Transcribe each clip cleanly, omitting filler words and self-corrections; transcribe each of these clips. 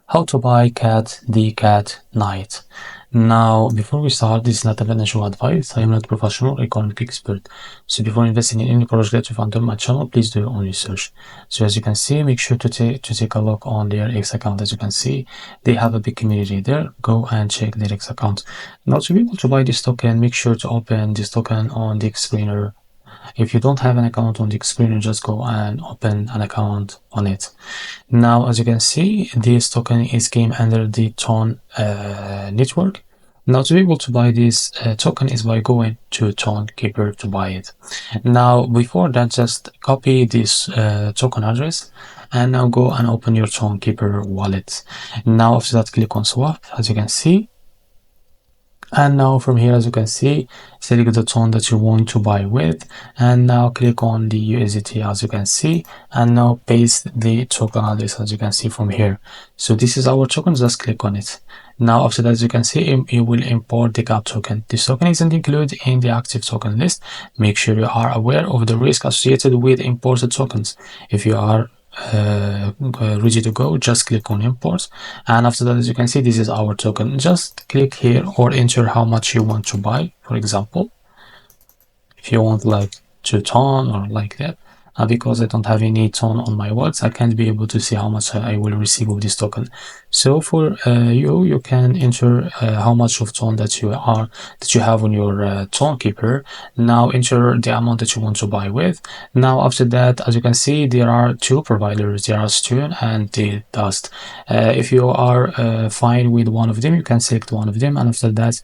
How to buy cat the cat night. Now, before we start, this is not a financial advice. I am not a professional economic expert. So before investing in any project that you find on my channel, please do your own research. So as you can see, make sure to take a look on their X account. As you can see, they have a big community there. Go and check their X account. Now, to be able to buy this token, make sure to open this token on the explainer. If you don't have an account on the explainer, just go and open an account on it. Now, as you can see, this token is came under the Tone network. Now, to be able to buy this token is by going to Tone Keeper to buy it. Now, before that, just copy this token address and now go and open your Tone Keeper wallet. Now, after that, click on swap, as you can see. And now from here, as you can see, select the tone that you want to buy with, and now click on the USDT, as you can see, and now paste the token address, as you can see from here. So this is our token, just click on it. Now after that, as you can see, you will import the CAP token. This token isn't included in the active token list. Make sure you are aware of the risk associated with imported tokens. If you are ready to go, just click on import, and after that, as you can see, this is our token. Just click here or enter how much you want to buy. For example, if you want like 2 ton or like that, because I don't have any ton on my wallets, I can't be able to see how much I will receive of this token. So for you can enter how much of ton that you have on your Tone Keeper. Now enter the amount that you want to buy with. Now after that, as you can see, there are 2 providers. There are Stone and the Dust. If you are fine with one of them, you can select one of them, and after that,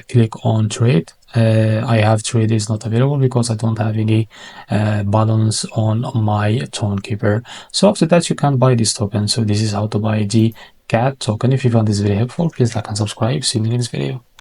click on trade. I have trade is not available because I don't have any balance on my Tone Keeper. So after that, you can buy this token. So this is how to buy the cat token. If you found this very helpful, please like and subscribe. See you in the next video.